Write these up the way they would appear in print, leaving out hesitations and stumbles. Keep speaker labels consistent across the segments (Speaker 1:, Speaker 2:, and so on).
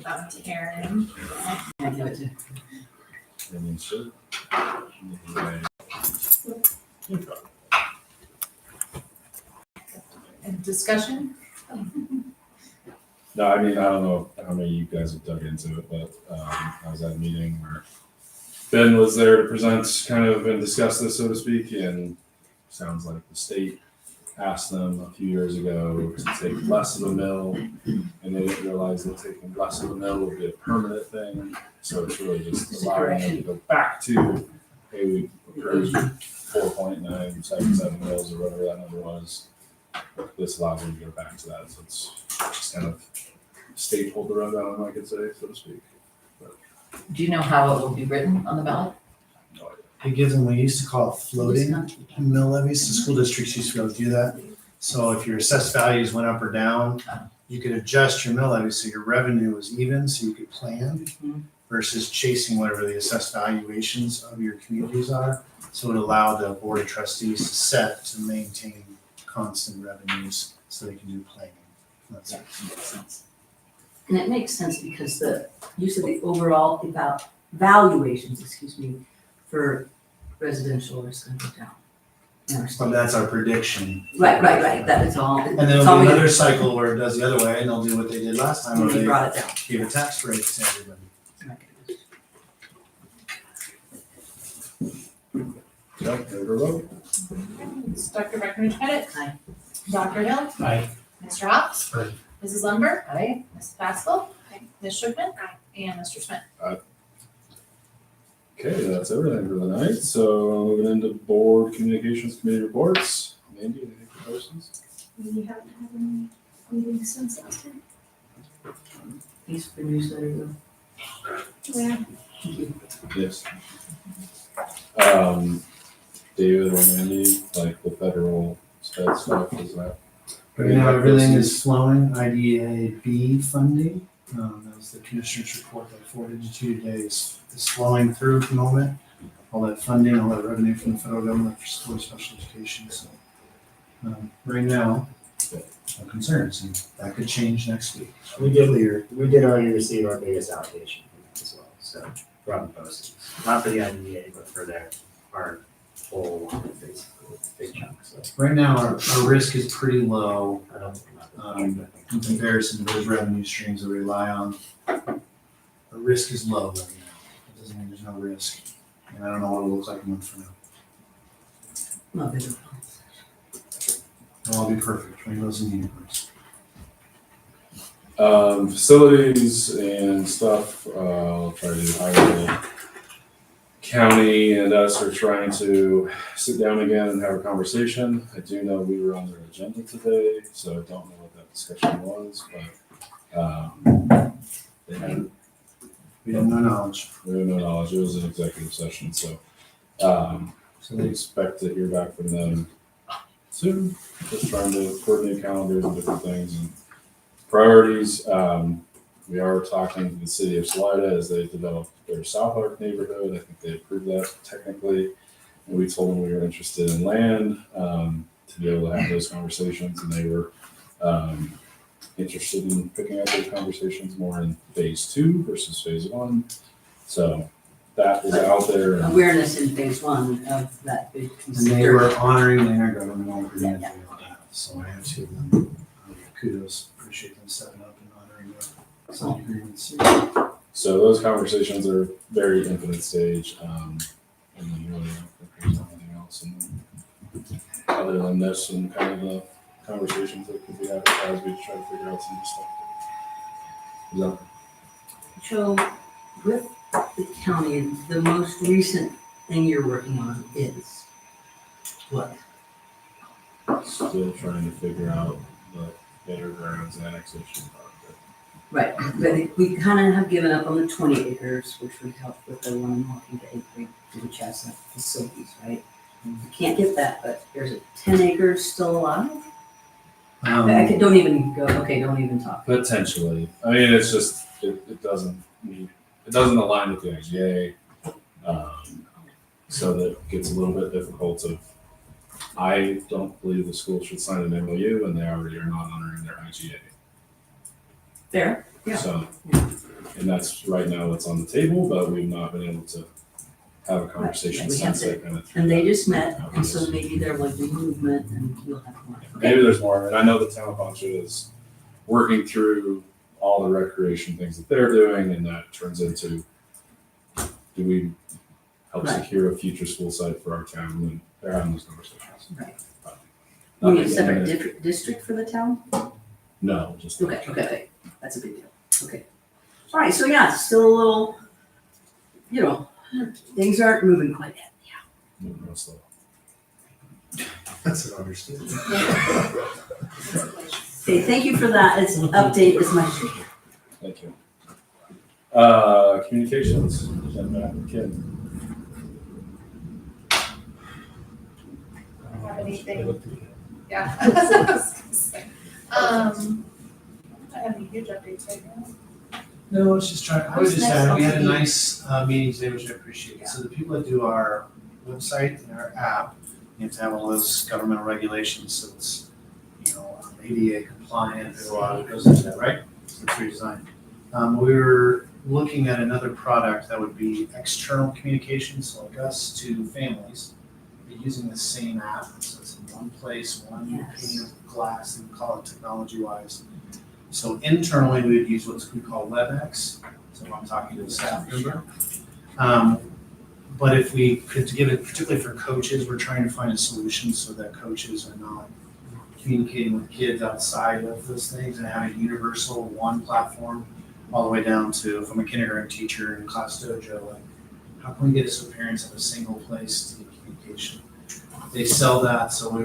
Speaker 1: about to Aaron.
Speaker 2: I know it too.
Speaker 3: And should.
Speaker 1: And discussion?
Speaker 3: No, I mean, I don't know how many of you guys have dug into it, but I was at a meeting where Ben was there to present kind of and discuss this, so to speak, and sounds like the state asked them a few years ago to take less of a mill, and they didn't realize that taking less of a mill would be a permanent thing. So it's really just allowing them to go back to, hey, we approved 4.977 mils or whatever that number was. This allows them to go back to that. So it's just kind of state hold the rug on them, I could say, so to speak.
Speaker 2: Do you know how it will be written on the ballot?
Speaker 3: No idea.
Speaker 4: It gives them, we used to call it floating mill levies. The school districts used to be able to do that. So if your assessed values went up or down, you could adjust your mill levy so your revenue was even, so you could plan versus chasing whatever the assessed valuations of your communities are. So it allowed the board of trustees to set to maintain constant revenues so they can do planning. That's it.
Speaker 2: Makes sense. And it makes sense because the use of the overall valuations, for residential is going to go down in our
Speaker 4: But
Speaker 2: state.
Speaker 4: that's our prediction.
Speaker 2: Right, that is all.
Speaker 4: And then there'll be another cycle where it does the other way, and they'll do what they did last time, where
Speaker 2: They
Speaker 4: they
Speaker 2: brought it down.
Speaker 4: gave a tax break to everybody.
Speaker 3: Yeah, there we go.
Speaker 1: It's Dr. Breckenridge-Pettit.
Speaker 2: Aye.
Speaker 1: Dr. Hill.
Speaker 4: Aye.
Speaker 1: Mr. Hobbs.
Speaker 4: Aye.
Speaker 1: Mrs. Lumber.
Speaker 2: Aye.
Speaker 1: Ms. Pascal. Ms. Schuckman. And Mr. Smith.
Speaker 3: Okay, that's everything for the night. So moving into board communications committee reports. Mandy, any questions?
Speaker 1: We haven't had any meetings since last time.
Speaker 2: Thanks for the newsletter, though.
Speaker 1: Yeah.
Speaker 2: Thank you.
Speaker 3: Yes. David or Mandy, like the federal state stuff, is that?
Speaker 4: Right now, everything is flowing. IDA B funding, that was the commissioner's report that I forwarded you today, is flowing through at the moment. All that funding, all that revenue from the federal government for support of special education. So right now, no concerns, and that could change next week.
Speaker 5: We did already receive our biggest allocation as well, so from postings, not for the IDA, but for our whole basically big chunk. So
Speaker 4: Right now, our risk is pretty low
Speaker 5: I don't think
Speaker 4: in comparison to those revenue streams that we rely on. The risk is low right now. It doesn't mean there's no risk, and I don't know what it'll look like a month from now.
Speaker 2: No, they don't.
Speaker 4: It'll all be perfect. Rainbows and unicorns.
Speaker 3: Facilities and stuff, I'll try to do high level. County and us are trying to sit down again and have a conversation. I do know we were on their agenda today, so I don't know what that discussion was, but they had,
Speaker 4: We have no knowledge.
Speaker 3: we have no knowledge. It was an executive session, so
Speaker 4: So
Speaker 3: we expect to hear back from them soon. Just trying to coordinate calendars and different things and priorities. We are talking to the city of Salida as they develop their South Arc neighborhood. I think they approved that technically. And we told them we were interested in land to be able to have those conversations. And they were interested in picking up those conversations more in phase 2 versus phase 1. So that is out there. And
Speaker 2: Awareness in phase 1 of that big
Speaker 4: And they were honoring the intergovernmental agreement
Speaker 2: Yeah.
Speaker 4: they all have. So I have to kudos, appreciate them stepping up and honoring the signed agreements.
Speaker 3: so those conversations are very infinite stage. And then really, I don't think there's anything else other than this and kind of the conversations that could be had as we try to figure out some of the stuff.
Speaker 2: So with the county, the most recent thing you're working on is what?
Speaker 3: Still trying to figure out the better grounds annexation project.
Speaker 2: Right, but we kind of have given up on the 20 acres, which would help with the one and walking to 8 which has the facilities, right? You can't get that, but there's a 10 acres still alive? Don't even talk.
Speaker 3: Potentially. I mean, it's just, it doesn't align with the IGA. So that gets a little bit difficult of, I don't believe the school should sign an MOU and they already are not honoring their IGA.
Speaker 2: Fair, yeah.
Speaker 3: So And that's right now what's on the table, but we've not been able to have a conversation
Speaker 2: we have
Speaker 3: since
Speaker 2: to-
Speaker 3: they kind of.
Speaker 2: And they just met, and so maybe there will be movement and you'll have more. Okay.
Speaker 3: Maybe there's more, and I know the town of Ponchatoula is working through all the recreation things that they're doing, and that turns into, do we help
Speaker 2: Right.
Speaker 3: secure a future school site for our town, and they're having those conversations.
Speaker 2: Right.
Speaker 3: But
Speaker 2: You need a
Speaker 3: nothing
Speaker 2: separate
Speaker 3: imminent.
Speaker 2: district for the town?
Speaker 3: No, just.
Speaker 2: Okay, that's a big deal, okay. All right, so yeah, it's still a little, things aren't moving quite yet.
Speaker 3: Moving real slow.
Speaker 4: That's an understatement.
Speaker 2: Okay, thank you for that, it's update as much as you can.
Speaker 3: Thank you. Communications, Jen, Matt, and Kim.
Speaker 1: I don't have anything. Yeah. I was gonna say. I don't have any huge updates right now.
Speaker 4: No, it's just trying, I was
Speaker 2: What's
Speaker 4: just
Speaker 2: next
Speaker 4: saying,
Speaker 2: on
Speaker 4: we had a
Speaker 2: the-
Speaker 4: nice meeting today, which I appreciate. So the people that do our website and our app, you have to have all those governmental regulations, so it's, ADA compliant, there's a lot that goes into that, right? So it's redesigned. We were looking at another product that would be external communications, so like us to families, but using the same app, so it's in one place, one
Speaker 2: Yes.
Speaker 4: pane of glass, and call it technology-wise. So internally, we would use what we call WebEx, so I'm talking to a staff member. But if we could give it, particularly for coaches, we're trying to find a solution so that coaches are not communicating with kids outside of those things and having universal one platform all the way down to, if I'm a kindergarten teacher in Class Dojo, like, how can we get it so parents have a single place to get communication? They sell that, so we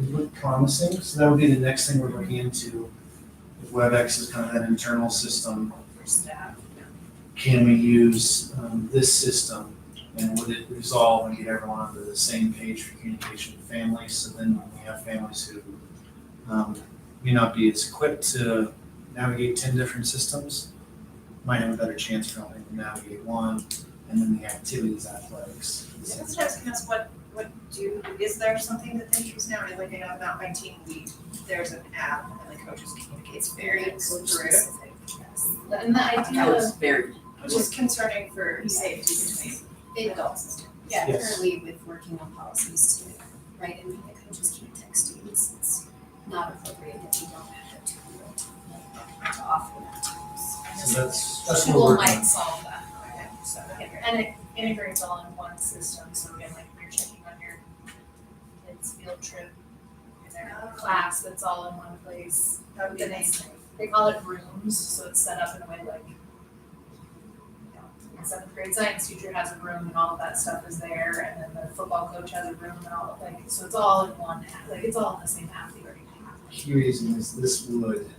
Speaker 4: look promising, so that would be the next thing we're looking into. If WebEx is kind of that internal system,
Speaker 1: For staff.
Speaker 4: can we use this system? And would it resolve and get everyone onto the same page for communication with families? So then when we have families who may not be as equipped to navigate 10 different systems, might have a better chance for helping them navigate one, and then the activities, athletics.
Speaker 6: I was just gonna ask, is there something that they use now, like, about my team, there's an app and the coaches communicates variants through it.
Speaker 1: And the
Speaker 2: That
Speaker 1: idea,
Speaker 2: was very,
Speaker 6: Which is concerning for safety between adults.
Speaker 7: Yeah,
Speaker 4: Yes.
Speaker 7: currently with working on policies to write in when the coaches can't text students, it's not appropriate that you don't have that tool to offer that to us.
Speaker 4: So that's what
Speaker 1: Tool
Speaker 4: we're
Speaker 1: might
Speaker 4: working on.
Speaker 1: solve that. So, and it integrates all in one system, so again, like when you're checking on your kids' field trip in their class, that's all in one place.
Speaker 6: That would be
Speaker 1: And
Speaker 6: nice.
Speaker 1: they call it rooms, so it's set up in a way like, seventh grade science teacher has a room and all of that stuff is there, and then the football coach has a room and all, so it's all in one app, it's all in the same app they already have.
Speaker 4: Key reason is this would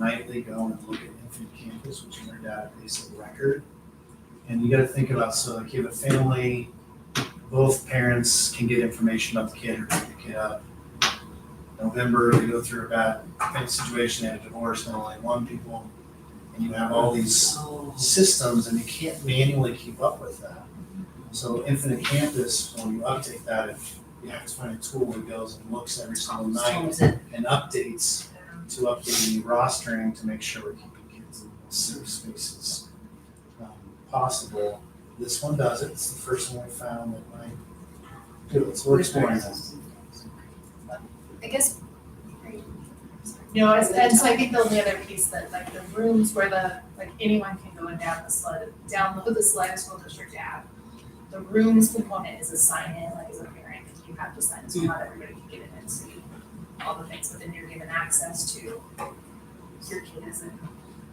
Speaker 4: nightly go and look at Infant Campus, which is our database of record. And you gotta think about, so like you have a family, both parents can get information about the kid or pick the kid up. November, they go through a bad situation, they had a divorce, and only one people, and you have all these
Speaker 2: oh,
Speaker 4: systems and you can't manually keep up with that. So Infinite Campus, when you update that, if you have to find a tool that goes and looks every single night
Speaker 2: solves it.
Speaker 4: and updates to updating the rostering to make sure we're keeping kids in as safe spaces possible. This one does it. It's the first one we found that might do it. So we're exploring that.
Speaker 7: I guess,
Speaker 1: And so I think the only other piece that, like, the rooms where anyone can go and download the Salida School District app. The rooms component is a sign in, like as a parent, you have to sign in, so not everybody can get in and see all the things, but then you're given access to your kid is in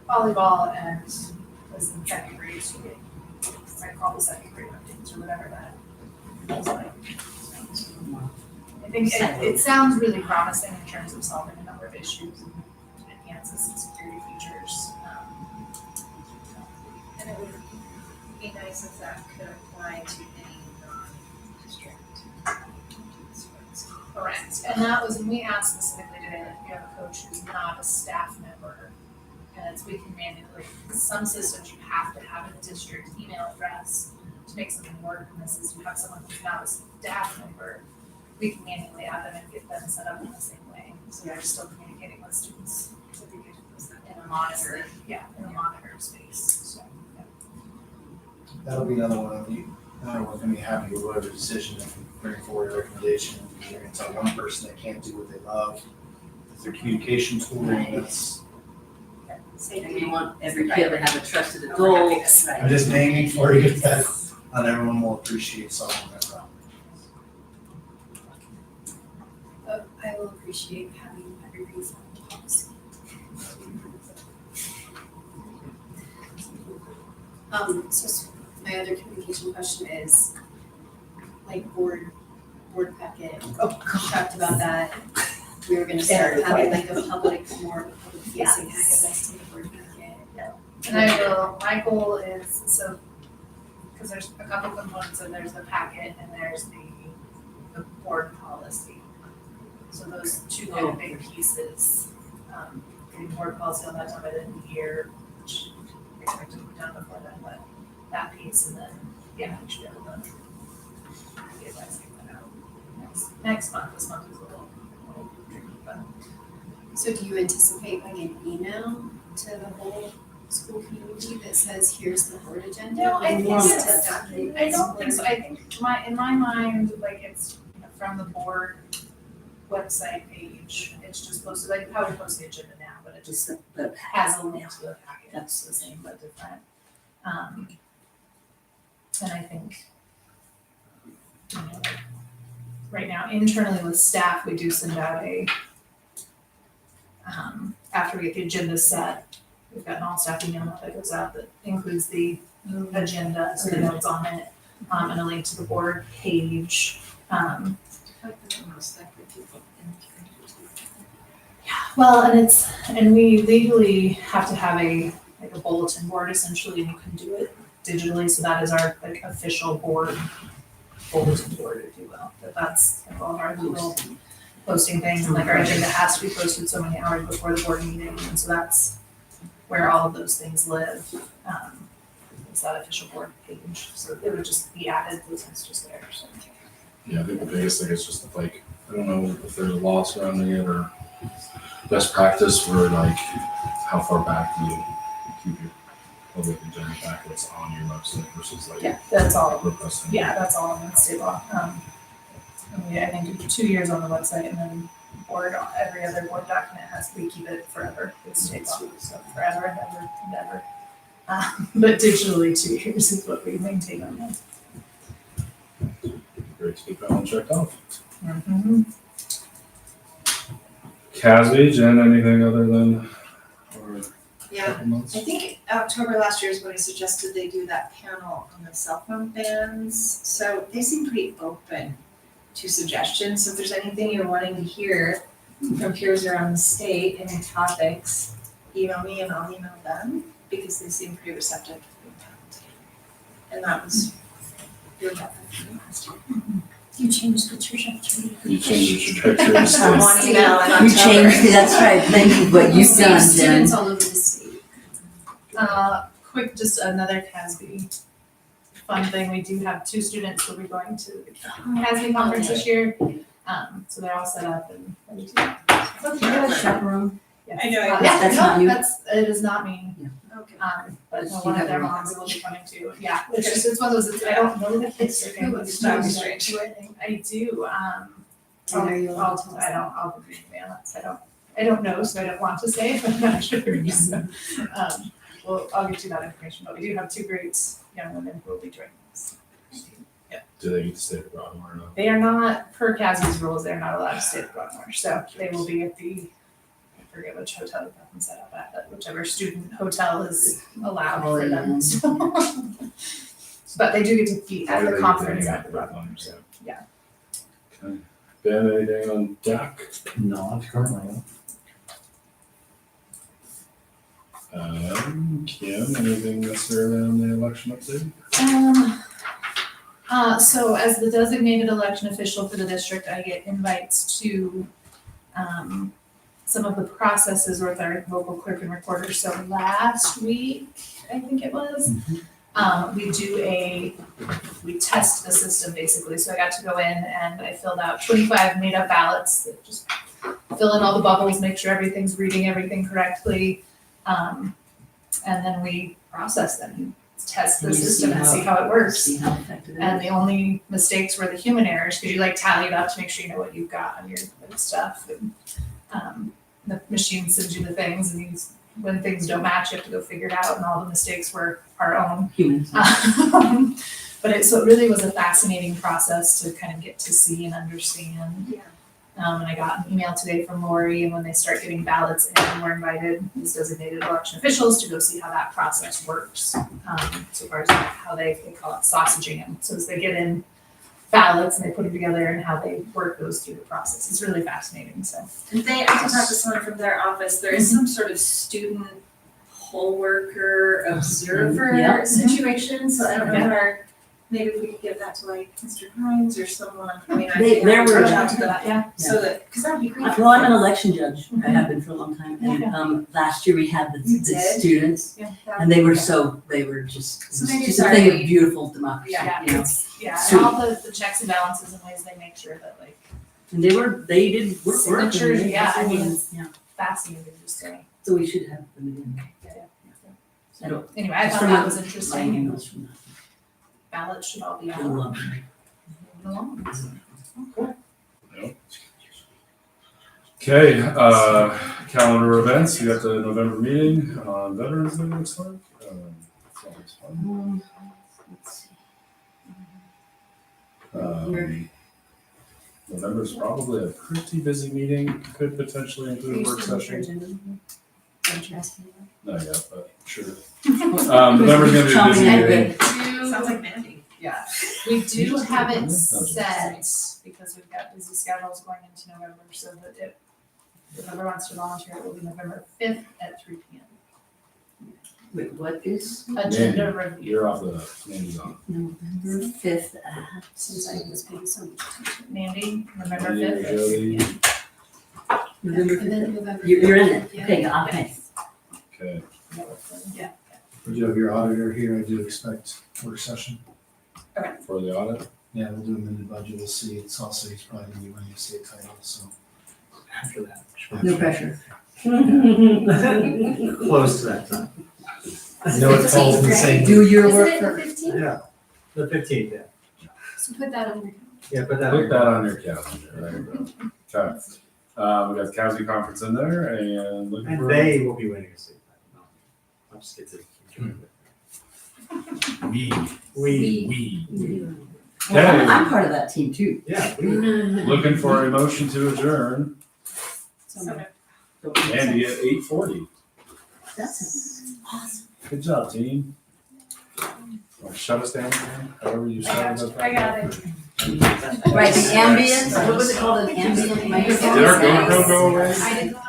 Speaker 1: volleyball and is in second grade, so you get, I call the second grade updates or whatever that is like. I think it sounds really promising in terms of solving a number of issues and enhances some security features.
Speaker 6: And it would be nice if that could apply to any non-district sports.
Speaker 1: Correct, and that was, when we asked specifically today, like, if you have a coach who's not a staff member, and we can manually, some systems you have to have a district email address to make something work, and this is, you have someone who's not a staff member, we can manually add them and get them set up in the same way, so they're still communicating with students.
Speaker 6: So we could use that.
Speaker 1: In a monitored space.
Speaker 4: That'll be another one of you. We're gonna be happy with whatever decision, if we bring forward a recommendation, you're gonna tell one person they can't do what they love. If their communication tooling, that's,
Speaker 2: And you want every kid to have a trusted adult.
Speaker 4: I'm just naming for you that not everyone will appreciate solving that problem.
Speaker 7: But I will appreciate having every reason policy. So my other communication question is, like, board packet.
Speaker 1: Oh,
Speaker 7: We talked about that. We were gonna start having like a public, more public facing access to the board packet.
Speaker 1: And I will, my goal is, so, because there's a couple components, and there's the packet and there's the board policy. So those two kind of big pieces, getting board policy on that time by the end of the year, which I expect to be done before then, but that piece, and then, yeah, we should be able to get that statement out next month. This month is a little tricky, but
Speaker 7: So do you anticipate like an email to the whole school community that says, here's the board agenda?
Speaker 1: No, I think
Speaker 7: Or is
Speaker 1: it's-
Speaker 7: it documents?
Speaker 1: I don't think so. I think in my mind, like, it's from the board website page. It's just posted, like how we post the agenda now, but it just
Speaker 2: Just the
Speaker 1: has a link to the packet. That's the same but different. And I think, you know, like, right now internally with staff, we do send out a, after we get the agenda set, we've got an all staff email that goes out that includes the agenda, so the notes on it, and a link to the board page. Well, and we legally have to have like a bulletin board essentially, and you can do it digitally, so that is our like official board bulletin board, if you will. That's like all of our legal posting things, and like our agenda has to be posted so many hours before the board meeting, and so that's where all of those things live. It's that official board page, so it would just be added, those things just there, so.
Speaker 3: Yeah, I think the biggest thing is just like, I don't know if there's a law surrounding it or best practice for like, how far back do you keep your public agenda packets on your website versus like
Speaker 1: Yeah, that's all.
Speaker 3: requesting?
Speaker 1: Yeah, that's all in the state law. And we, I think, do 2 years on the website, and then board, every other board document we keep it forever, it's state law, so forever and ever and ever. But digitally, 2 years is what we maintain on that.
Speaker 3: Great to get that one checked off.
Speaker 1: Mm-hmm.
Speaker 3: Casby, Jen, anything other than, or
Speaker 6: Yeah,
Speaker 3: couple months?
Speaker 6: I think October last year is when I suggested they do that panel on the cell phone bans. So they seem pretty open to suggestions. So if there's anything you're wanting to hear from peers around the state, any topics, email me and I'll email them, because they seem pretty receptive to that. And that was really helpful for me last year.
Speaker 7: You changed the trajectory.
Speaker 3: You changed your trajectory.
Speaker 6: One email in
Speaker 2: You
Speaker 6: October.
Speaker 2: changed, that's right, thank you, what you've
Speaker 7: Save
Speaker 2: done, Jen.
Speaker 7: students all over the state.
Speaker 1: Quick, just another CASB fun thing, we do have 2 students who will be going to the CASB conference this year. So they're all set up and ready to go.
Speaker 2: Do you have a chaperone?
Speaker 1: Yes.
Speaker 6: I know,
Speaker 1: Yeah,
Speaker 2: that's
Speaker 1: no,
Speaker 2: not you?
Speaker 1: it is not me.
Speaker 6: Okay.
Speaker 1: But
Speaker 2: Does she
Speaker 1: one of
Speaker 2: have
Speaker 1: their
Speaker 2: a-
Speaker 1: moms will be coming too. Yeah, it's just, it's one of those, I don't know the kids.
Speaker 6: Who was that was strange.
Speaker 1: I do,
Speaker 7: And are you allowed to tell us
Speaker 1: I'll be honest, I don't know, so I don't want to say, but I'm not sure. So, well, I'll get you that information, but we do have 2 great young women who will be joining us.
Speaker 3: Do they get to stay abroad or not?
Speaker 1: They are not, per CASB's rules, they're not allowed to stay at Broadmoor, so they will be at the, I forget which hotel we have them set up at, but whichever student hotel is allowed for them. So. But they do get to be at
Speaker 3: Where
Speaker 1: the
Speaker 3: they
Speaker 1: conference
Speaker 3: get
Speaker 1: at the Broadmoor, so, yeah.
Speaker 3: Okay. Ben, anything on deck?
Speaker 4: Not currently.
Speaker 3: Kim, anything necessarily on the election update?
Speaker 1: So as the designated election official for the district, I get invites to, some of the processes with our local clerk and recorder. So last week, I think it was, we test the system basically. So I got to go in and I filled out 25 made up ballots that just fill in all the bubbles, make sure everything's reading everything correctly. And then we process them. test the
Speaker 2: And you see
Speaker 1: system and
Speaker 2: how-
Speaker 1: see how it works.
Speaker 2: See how effective it
Speaker 1: And
Speaker 2: is.
Speaker 1: the only mistakes were the human errors, because you like tally it up to make sure you know what you've got on your stuff. And, the machine sends you the things, and when things don't match, you have to go figure it out, and all the mistakes were our own.
Speaker 2: Humans.
Speaker 1: So it really was a fascinating process to kind of get to see and understand.
Speaker 6: Yeah.
Speaker 1: And I got an email today from Lori, and when they start getting ballots in, we're invited as designated election officials to go see how that process works. So far as how they call it sausaging them. So as they get in ballots and they put them together and how they work those through the process. It's really fascinating, so.
Speaker 6: And they, I can talk to someone from their office, there is some sort of student poll worker observer
Speaker 2: Yeah.
Speaker 6: situation, so I don't know
Speaker 1: Yeah.
Speaker 6: where, maybe if we could give that to like Mr. Hines or someone, I mean, I
Speaker 2: They-
Speaker 6: think
Speaker 2: there were-
Speaker 6: reach out to that,
Speaker 1: Yeah.
Speaker 6: so that, cause that would be great.
Speaker 2: Well, I'm an election judge. I have been for a long time. And, last year we had the
Speaker 6: You
Speaker 2: the
Speaker 6: did?
Speaker 2: students,
Speaker 6: Yeah.
Speaker 2: and they were just, it was
Speaker 6: So maybe
Speaker 2: just a thing
Speaker 6: sorry.
Speaker 2: of beautiful democracy,
Speaker 1: Yeah,
Speaker 2: you know?
Speaker 1: and
Speaker 2: So-
Speaker 1: all the checks and balances and ways they make sure that like
Speaker 2: And they did work.
Speaker 1: Signatures,
Speaker 2: and
Speaker 1: yeah, I mean,
Speaker 2: Yeah,
Speaker 1: fascinating just to.
Speaker 2: so we should have them again. I don't,
Speaker 1: Anyway, I
Speaker 2: Just
Speaker 1: thought
Speaker 2: from
Speaker 1: that
Speaker 2: my-
Speaker 1: was
Speaker 2: my
Speaker 1: interesting.
Speaker 2: emails from
Speaker 1: Ballots should all be
Speaker 2: that. I
Speaker 1: out.
Speaker 2: love them.
Speaker 1: Moving along.
Speaker 3: Okay, calendar events, we got the November meeting on Veterans Day, it looks like. It's always fun.
Speaker 2: Let's see.
Speaker 3: November's probably a pretty busy meeting, could potentially include a work session. Not yet, but sure. November's gonna be a busy
Speaker 2: Chomping at
Speaker 3: meeting.
Speaker 6: Sounds like Mandy.
Speaker 1: Yeah, we do have it
Speaker 3: No,
Speaker 1: set because we've got busy schedules going into November, so that if whoever wants to volunteer, it will be November 5th at 3 p.m.
Speaker 2: Wait, what is
Speaker 1: Agenda review.
Speaker 3: You're off the Mandy's on.
Speaker 2: November 5th?
Speaker 7: Since I was paying so much attention.
Speaker 1: Mandy, November
Speaker 3: Mandy,
Speaker 1: 5th.
Speaker 3: Jody.
Speaker 2: November
Speaker 7: And then
Speaker 2: 5th?
Speaker 7: November.
Speaker 2: You're in it?
Speaker 7: Yeah.
Speaker 2: Okay, okay.
Speaker 3: Okay,
Speaker 1: Yeah.
Speaker 4: We do have your auditor here, I do expect work session.
Speaker 3: for the audit.
Speaker 4: Yeah, we'll do a minute budget, we'll see, it's also, he's probably gonna be running a state title, so.
Speaker 5: After that.
Speaker 2: No pressure.
Speaker 5: Close to that time.
Speaker 4: I know it falls in the same.
Speaker 2: Do your
Speaker 7: Isn't
Speaker 2: work
Speaker 7: it the
Speaker 2: first.
Speaker 7: 15th?
Speaker 5: Yeah, the 15th, yeah.
Speaker 7: So put that on your.
Speaker 5: Yeah, put that.
Speaker 3: Put that on your calendar, there you go. Okay, we got the CASB conference in there and looking
Speaker 5: And
Speaker 3: for.
Speaker 5: they will be winning a state title. I'll just get to enjoy it.
Speaker 3: We.
Speaker 5: We.
Speaker 2: Well, I'm,
Speaker 3: Okay.
Speaker 2: I'm part of that team too.
Speaker 5: Yeah, we.
Speaker 3: Looking for a motion to adjourn,
Speaker 6: So,
Speaker 3: Andy at 8:40.
Speaker 2: That's awesome.
Speaker 3: Good job, team. Want to shut us down again, however you started that.
Speaker 1: I got it.
Speaker 2: Right, the ambience, what was it called, an ambient
Speaker 3: Did
Speaker 2: microphone?
Speaker 3: our GoPro go away?
Speaker 1: I did not.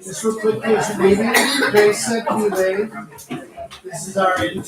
Speaker 4: Just real quick, there's a meeting, very set, this is our intern.